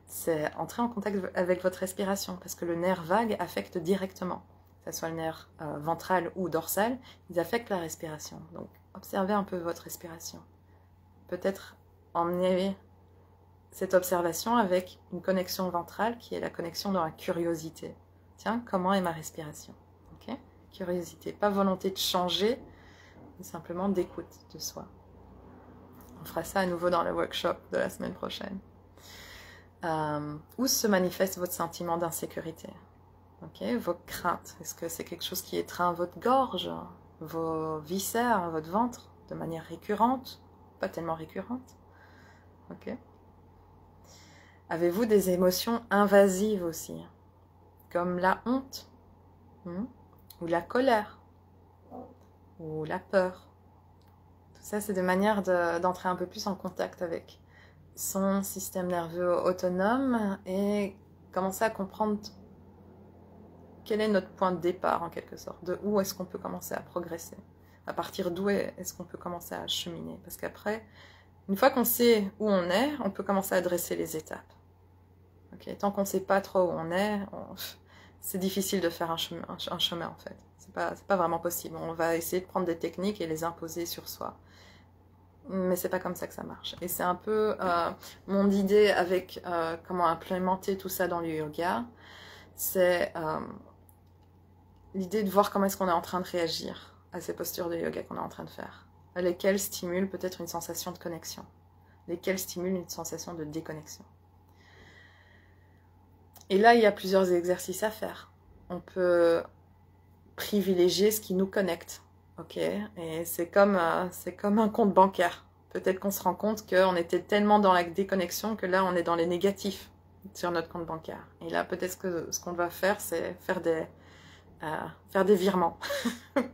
c'est entrer en contact avec votre respiration, parce que le nerf vague affecte directement, que ce soit le nerf ventral ou dorsal, ils affectent la respiration. Donc observez un peu votre respiration. Peut-être emmenez cette observation avec une connexion ventrale qui est la connexion dans la curiosité. Tiens, comment est ma respiration? Okay? Curiosité, pas volonté de changer, mais simplement d'écoute de soi. On fera ça à nouveau dans le workshop de la semaine prochaine. Où se manifeste votre sentiment d'insécurité? Okay? Vos craintes, est-ce que c'est quelque chose qui étreint votre gorge, vos viscères, votre ventre, de manière récurrente? Pas tellement récurrente. Okay? Avez-vous des émotions invasives aussi, comme la honte, ou la colère, ou la peur? Tout ça, c'est des manières d'entrer un peu plus en contact avec son système nerveux autonome et commencer à comprendre quel est notre point de départ en quelque sorte, de où est-ce qu'on peut commencer à progresser, à partir d'où est-ce qu'on peut commencer à cheminer. Parce qu'après, une fois qu'on sait où on est, on peut commencer à dresser les étapes. Okay? Tant qu'on ne sait pas trop où on est, c'est difficile de faire un chemin en fait. C'est pas vraiment possible. On va essayer de prendre des techniques et les imposer sur soi. Mais c'est pas comme ça que ça marche. Et c'est un peu mon idée avec comment implémenter tout ça dans le yoga. C'est l'idée de voir comment est-ce qu'on est en train de réagir à ces postures de yoga qu'on est en train de faire. Lesquelles stimulent peut-être une sensation de connexion. Lesquelles stimulent une sensation de déconnexion. Et là, il y a plusieurs exercices à faire. On peut privilégier ce qui nous connecte. Ok, et c'est comme un compte bancaire. Peut-être qu'on se rend compte qu'on était tellement dans la déconnexion que là, on est dans les négatifs sur notre compte bancaire. Et là, peut-être que ce qu'on va faire, c'est faire des virements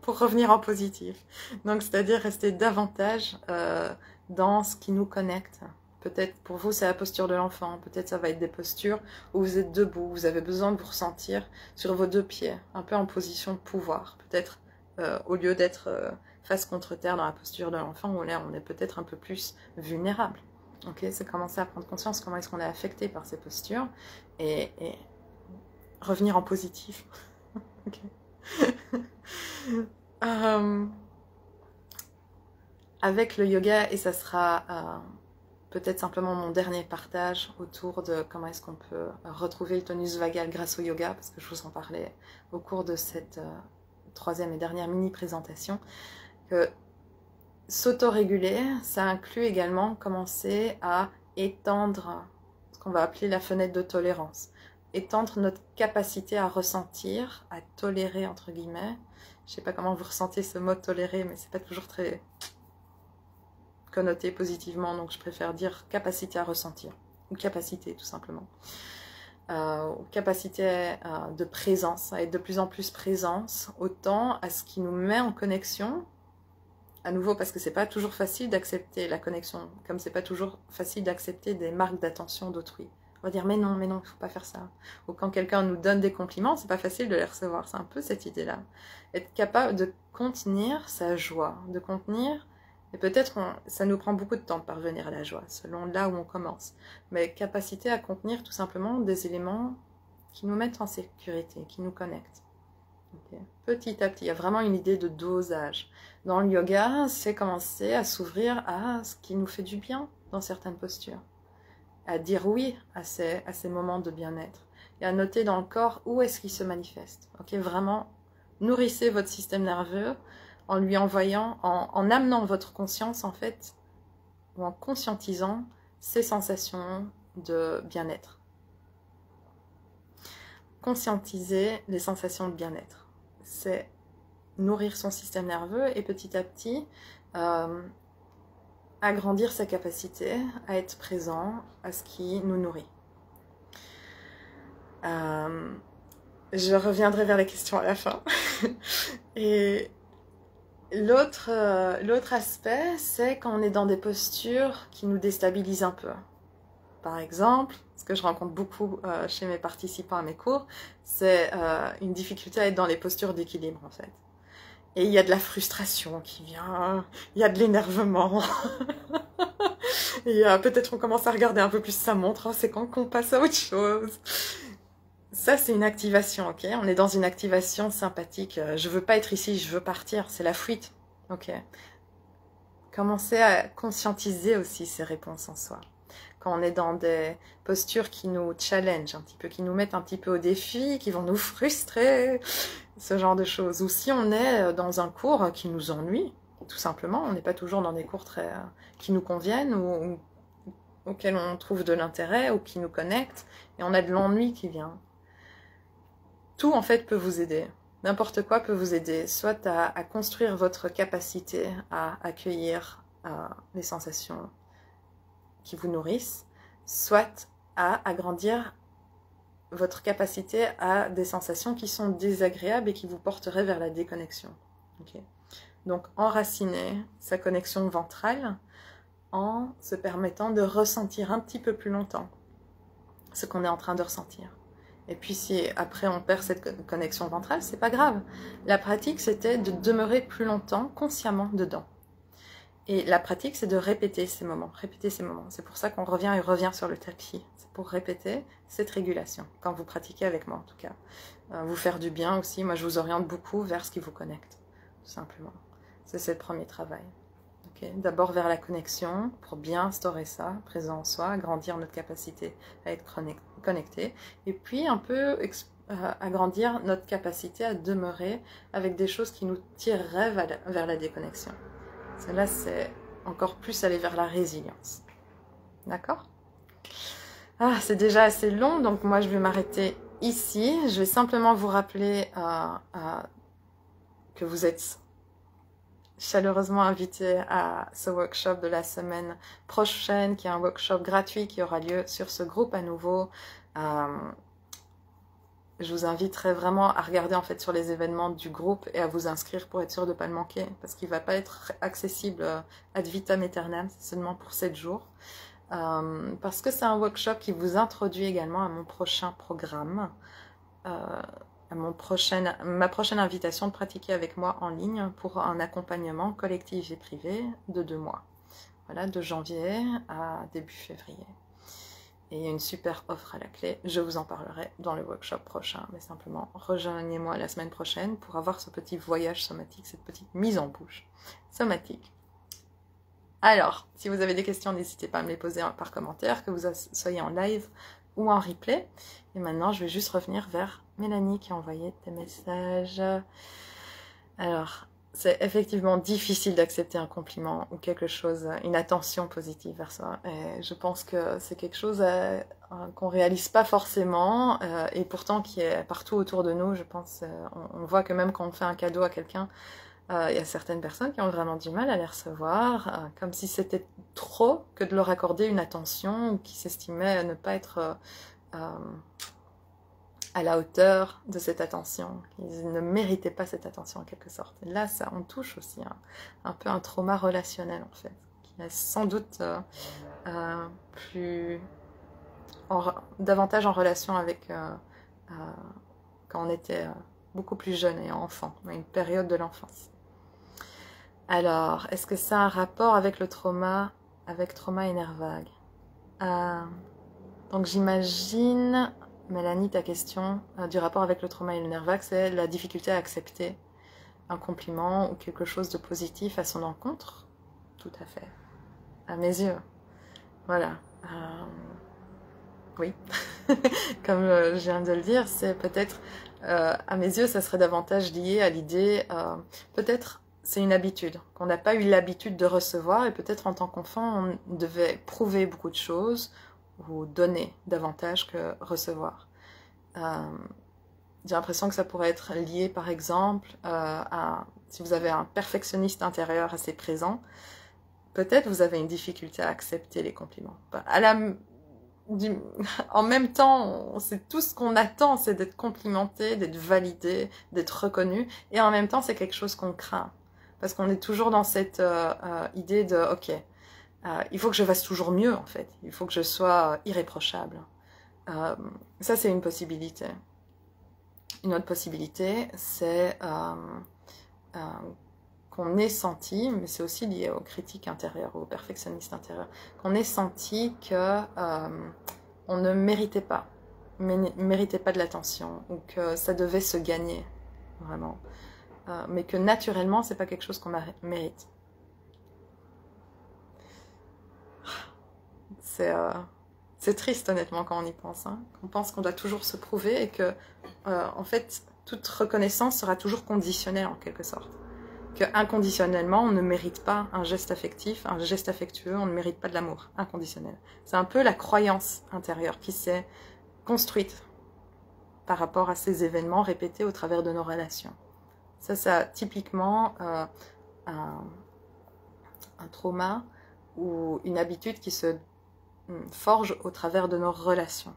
pour revenir en positif. Donc, c'est-à-dire rester davantage dans ce qui nous connecte. Peut-être pour vous, c'est la posture de l'enfant. Peut-être ça va être des postures où vous êtes debout. Vous avez besoin de vous ressentir sur vos deux pieds, un peu en position de pouvoir. Peut-être au lieu d'être face contre terre dans la posture de l'enfant, où là, on est peut-être un peu plus vulnérable. Ok, c'est commencer à prendre conscience comment est-ce qu'on est affecté par ces postures et revenir en positif. Ok. Avec le yoga, et ça sera peut-être simplement mon dernier partage autour de comment est-ce qu'on peut retrouver le tonus vagal grâce au yoga, parce que je vous en parlais au cours de cette troisième et dernière mini-présentation, que s'autoréguler, ça inclut également commencer à étendre ce qu'on va appeler la fenêtre de tolérance. Étendre notre capacité à ressentir, à tolérer, entre guillemets. Je ne sais pas comment vous ressentez ce mot tolérer, mais c'est pas toujours très connoté positivement, donc je préfère dire capacité à ressentir, ou capacité tout simplement. Capacité de présence, à être de plus en plus présence, autant à ce qui nous met en connexion, à nouveau parce que c'est pas toujours facile d'accepter la connexion, comme c'est pas toujours facile d'accepter des marques d'attention d'autrui. On va dire mais non, il faut pas faire ça. Ou quand quelqu'un nous donne des compliments, c'est pas facile de les recevoir. C'est un peu cette idée-là. Être capable de contenir sa joie, de contenir, et peut-être ça nous prend beaucoup de temps de parvenir à la joie, selon là où on commence. Mais capacité à contenir tout simplement des éléments qui nous mettent en sécurité, qui nous connectent. Okay. Petit à petit, il y a vraiment une idée de dosage. Dans le yoga, c'est commencer à s'ouvrir à ce qui nous fait du bien dans certaines postures, à dire oui à ces moments de bien-être, et à noter dans le corps où est-ce qu'il se manifeste. Okay. Vraiment, nourrissez votre système nerveux en lui envoyant, en amenant votre conscience en fait, ou en conscientisant ces sensations de bien-être. Conscientiser les sensations de bien-être. C'est nourrir son système nerveux et petit à petit agrandir sa capacité à être présent à ce qui nous nourrit. Je reviendrai vers les questions à la fin. Et l'autre aspect, c'est quand on est dans des postures qui nous déstabilisent un peu. Par exemple, ce que je rencontre beaucoup chez mes participants à mes cours, c'est une difficulté à être dans les postures d'équilibre en fait. Et il y a de la frustration qui vient, il y a de l'énervement. Et peut-être on commence à regarder un peu plus sa montre, oh, c'est quand qu'on passe à autre chose. Ça, c'est une activation, ok? On est dans une activation sympathique. Je veux pas être ici, je veux partir. C'est la fuite, ok? Commencez à conscientiser aussi ces réponses en soi. Quand on est dans des postures qui nous challenge un petit peu, qui nous mettent un petit peu au défi, qui vont nous frustrer, ce genre de choses. Ou si on est dans un cours qui nous ennuie, tout simplement, on n'est pas toujours dans des cours qui nous conviennent ou auxquels on trouve de l'intérêt ou qui nous connectent, et on a de l'ennui qui vient. Tout, en fait, peut vous aider. N'importe quoi peut vous aider, soit à construire votre capacité à accueillir les sensations qui vous nourrissent, soit à agrandir votre capacité à des sensations qui sont désagréables et qui vous porteraient vers la déconnexion. Okay. Donc, enraciner sa connexion ventrale en se permettant de ressentir un petit peu plus longtemps ce qu'on est en train de ressentir. Et puis si après on perd cette connexion ventrale, c'est pas grave. La pratique, c'était de demeurer plus longtemps consciemment dedans. Et la pratique, c'est de répéter ces moments, répéter ces moments. C'est pour ça qu'on revient et revient sur le tapis. C'est pour répéter cette régulation, quand vous pratiquez avec moi en tout cas. Vous faire du bien aussi, moi je vous oriente beaucoup vers ce qui vous connecte, tout simplement. C'est le premier travail. Okay. D'abord vers la connexion, pour bien instaurer ça, présent en soi, agrandir notre capacité à être connecté, et puis un peu agrandir notre capacité à demeurer avec des choses qui nous tireraient vers la déconnexion. Cela, c'est encore plus aller vers la résilience. D'accord? C'est déjà assez long, donc moi je vais m'arrêter ici. Je vais simplement vous rappeler que vous êtes chaleureusement invité à ce workshop de la semaine prochaine, qui est un workshop gratuit qui aura lieu sur ce groupe à nouveau. Je vous inviterai vraiment à regarder en fait sur les événements du groupe et à vous inscrire pour être sûr de ne pas le manquer, parce qu'il ne va pas être accessible ad vitam aeternam, c'est seulement pour 7 jours. Parce que c'est un workshop qui vous introduit également à mon prochain programme, à ma prochaine invitation de pratiquer avec moi en ligne pour un accompagnement collectif et privé de 2 mois. Voilà, de janvier à début février. Et il y a une super offre à la clé, je vous en parlerai dans le workshop prochain, mais simplement rejoignez-moi la semaine prochaine pour avoir ce petit voyage somatique, cette petite mise en bouche somatique. Alors, si vous avez des questions, n'hésitez pas à me les poser par commentaire, que vous soyez en live ou en replay. Et maintenant, je vais juste revenir vers Mélanie qui a envoyé des messages. Alors, c'est effectivement difficile d'accepter un compliment ou quelque chose, une attention positive vers soi. Et je pense que c'est quelque chose qu'on réalise pas forcément et pourtant qui est partout autour de nous. Je pense, on voit que même quand on fait un cadeau à quelqu'un, il y a certaines personnes qui ont vraiment du mal à les recevoir, comme si c'était trop que de leur accorder une attention ou qui s'estimaient ne pas être à la hauteur de cette attention, qu'ils ne méritaient pas cette attention en quelque sorte. Et là, ça, on touche aussi un peu un trauma relationnel en fait, qui est sans doute davantage en relation avec quand on était beaucoup plus jeune et enfant, à une période de l'enfance. Alors, est-ce que ça a un rapport avec le trauma, avec trauma et nerf vague? Donc j'imagine Mélanie, ta question du rapport avec le trauma et le nerf vague, c'est la difficulté à accepter un compliment ou quelque chose de positif à son encontre. Tout à fait. À mes yeux. Voilà. Oui. Comme je viens de le dire, c'est peut-être, à mes yeux, ça serait davantage lié à l'idée, peut-être c'est une habitude, qu'on n'a pas eu l'habitude de recevoir, et peut-être en tant qu'enfant, on devait prouver beaucoup de choses, ou donner davantage que recevoir. J'ai l'impression que ça pourrait être lié, par exemple, si vous avez un perfectionniste intérieur assez présent, peut-être vous avez une difficulté à accepter les compliments. En même temps, c'est tout ce qu'on attend, c'est d'être complimenté, d'être validé, d'être reconnu, et en même temps, c'est quelque chose qu'on craint. Parce qu'on est toujours dans cette idée de, ok, il faut que je fasse toujours mieux, en fait. Il faut que je sois irréprochable. Ça, c'est une possibilité. Une autre possibilité, c'est qu'on ait senti, mais c'est aussi lié aux critiques intérieures, aux perfectionnistes intérieurs, qu'on ait senti que on ne méritait pas de l'attention, ou que ça devait se gagner, vraiment. Mais que naturellement, c'est pas quelque chose qu'on mérite. C'est triste, honnêtement, quand on y pense. Hein. On pense qu'on doit toujours se prouver et que, en fait, toute reconnaissance sera toujours conditionnelle, en quelque sorte. Que inconditionnellement, on ne mérite pas un geste affectif, un geste affectueux, on ne mérite pas de l'amour inconditionnel. C'est un peu la croyance intérieure qui s'est construite par rapport à ces événements répétés au travers de nos relations. Ça typiquement, un trauma ou une habitude qui se forge au travers de nos relations.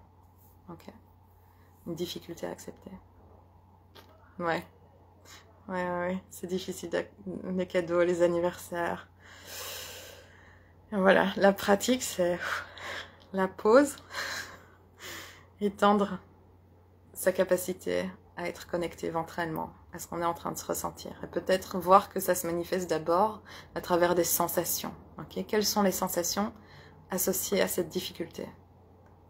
Okay. Une difficulté à accepter. Ouais. Ouais, c'est difficile, les cadeaux, les anniversaires. Et voilà, la pratique, c'est la pause, étendre sa capacité à être connecté ventralement à ce qu'on est en train de se ressentir. Et peut-être voir que ça se manifeste d'abord à travers des sensations. Okay. Quelles sont les sensations associées à cette difficulté?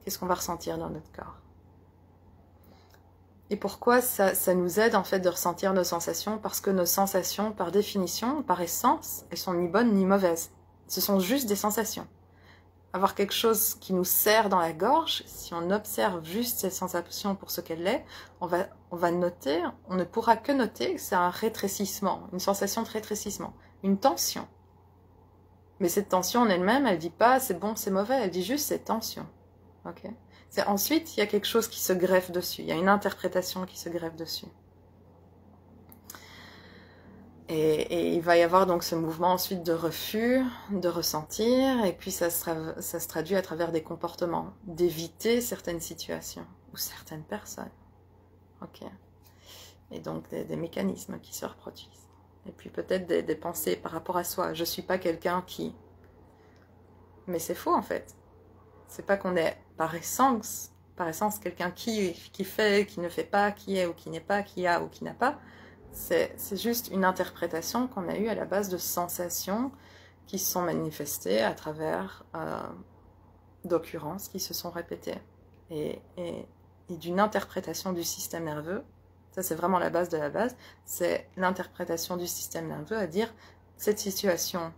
Qu'est-ce qu'on va ressentir dans notre corps? Et pourquoi ça nous aide en fait de ressentir nos sensations? Parce que nos sensations, par définition, par essence, elles sont ni bonnes ni mauvaises. Ce sont juste des sensations. Avoir quelque chose qui nous serre dans la gorge, si on observe juste cette sensation pour ce qu'elle est, on va noter, on ne pourra que noter que c'est un rétrécissement, une sensation de rétrécissement, une tension. Mais cette tension en elle-même, elle dit pas c'est bon, c'est mauvais, elle dit juste c'est tension. Ok? Ensuite, il y a quelque chose qui se greffe dessus, il y a une interprétation qui se greffe dessus. Et il va y avoir donc ce mouvement ensuite de refus, de ressentir, et puis ça se traduit à travers des comportements, d'éviter certaines situations ou certaines personnes. Ok. Et donc des mécanismes qui se reproduisent. Et puis peut-être des pensées par rapport à soi. Je suis pas quelqu'un qui... Mais c'est faux en fait. C'est pas qu'on est par essence quelqu'un qui fait, qui ne fait pas, qui est ou qui n'est pas, qui a ou qui n'a pas. C'est juste une interprétation qu'on a eue à la base de sensations qui se sont manifestées à travers d'occurrences qui se sont répétées. Et d'une interprétation du système nerveux, ça c'est vraiment la base de la base, c'est l'interprétation du système nerveux à dire cette situation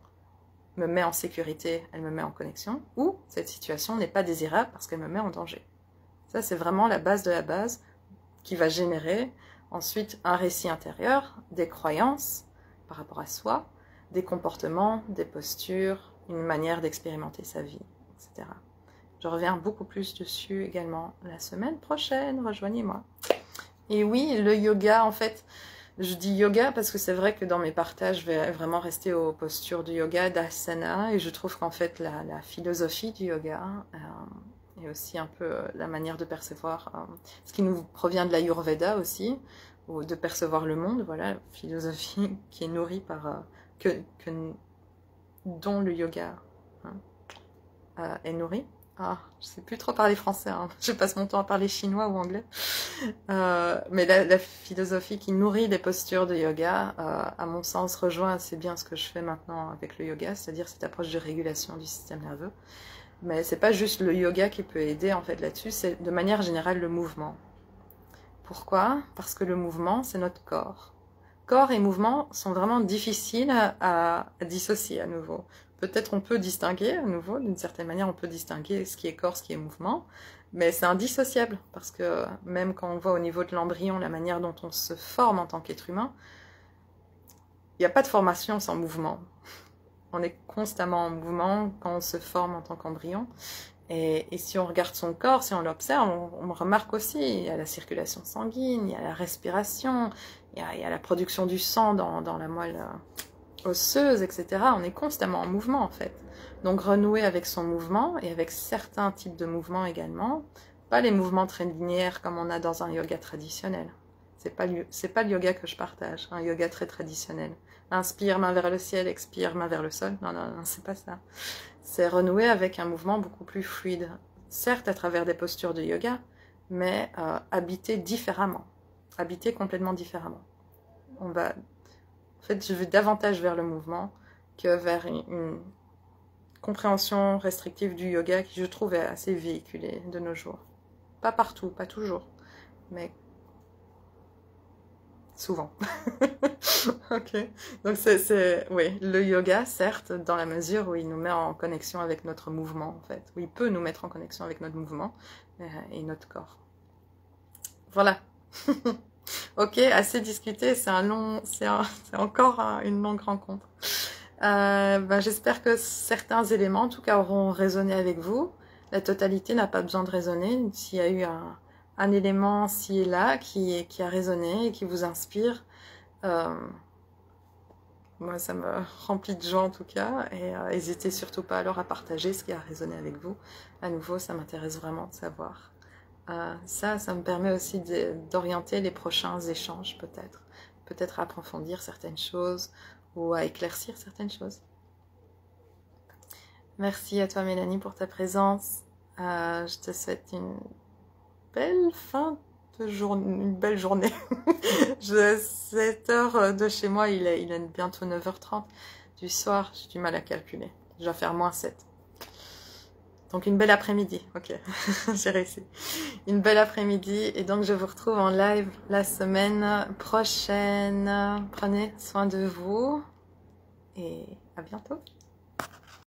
me met en sécurité, elle me met en connexion, ou cette situation n'est pas désirable parce qu'elle me met en danger. Ça, c'est vraiment la base de la base qui va générer ensuite un récit intérieur, des croyances par rapport à soi, des comportements, des postures, une manière d'expérimenter sa vie, etc. Je reviens beaucoup plus dessus également la semaine prochaine, rejoignez-moi. Et oui, le yoga, en fait... Je dis yoga parce que c'est vrai que dans mes partages, je vais vraiment rester aux postures du yoga, d'asana, et je trouve qu'en fait la philosophie du yoga et aussi un peu la manière de percevoir ce qui nous provient de l'Ayurveda aussi, ou de percevoir le monde, voilà, philosophie qui est nourrie par dont le yoga est nourri. Ah, je sais plus trop parler français, hein. Je passe mon temps à parler chinois ou anglais. Mais la philosophie qui nourrit les postures de yoga, à mon sens, rejoint assez bien ce que je fais maintenant avec le yoga, c'est-à-dire cette approche de régulation du système nerveux, Mais c'est pas juste le yoga qui peut aider en fait là-dessus, c'est de manière générale le mouvement. Pourquoi? Parce que le mouvement, c'est notre corps. Corps et mouvement sont vraiment difficiles à dissocier à nouveau. Peut-être on peut distinguer à nouveau, d'une certaine manière on peut distinguer ce qui est corps, ce qui est mouvement, mais c'est indissociable, parce que même quand on voit au niveau de l'embryon la manière dont on se forme en tant qu'être humain, il n'y a pas de formation sans mouvement. On est constamment en mouvement quand on se forme en tant qu'embryon. Et si on regarde son corps, si on l'observe, on remarque aussi, il y a la circulation sanguine, il y a la respiration, il y a la production du sang dans la moelle osseuse, etc. On est constamment en mouvement en fait. Donc renouer avec son mouvement et avec certains types de mouvements également, pas les mouvements très linéaires comme on a dans un yoga traditionnel. C'est pas le yoga que je partage, un yoga très traditionnel. Inspire, main vers le ciel, expire, main vers le sol. Non, non, non, c'est pas ça. C'est renouer avec un mouvement beaucoup plus fluide. Certes, à travers des postures de yoga, mais habiter différemment. Habiter complètement différemment. En fait, je vais davantage vers le mouvement que vers une compréhension restrictive du yoga qui, je trouve, est assez véhiculée de nos jours. Pas partout, pas toujours, mais souvent. Ok, donc oui, le yoga, certes, dans la mesure où il nous met en connexion avec notre mouvement, en fait, où il peut nous mettre en connexion avec notre mouvement et notre corps. Voilà. Ok, assez discuté, c'est encore une longue rencontre. J'espère que certains éléments, en tout cas, auront résonné avec vous. La totalité n'a pas besoin de résonner. S'il y a eu un élément ci et là qui a résonné et qui vous inspire, moi ça me remplit de joie en tout cas, et n'hésitez surtout pas alors à partager ce qui a résonné avec vous. À nouveau, ça m'intéresse vraiment de savoir. Ça me permet aussi d'orienter les prochains échanges peut-être à approfondir certaines choses ou à éclaircir certaines choses. Merci à toi Mélanie pour ta présence. Je te souhaite une belle fin de journée, une belle journée. 7 heures de chez moi, il est bientôt 9h30 du soir, j'ai du mal à calculer. Je dois faire -7. Donc une belle après-midi, ok, j'ai réussi. Une belle après-midi, et donc je vous retrouve en live la semaine prochaine. Prenez soin de vous, et à bientôt.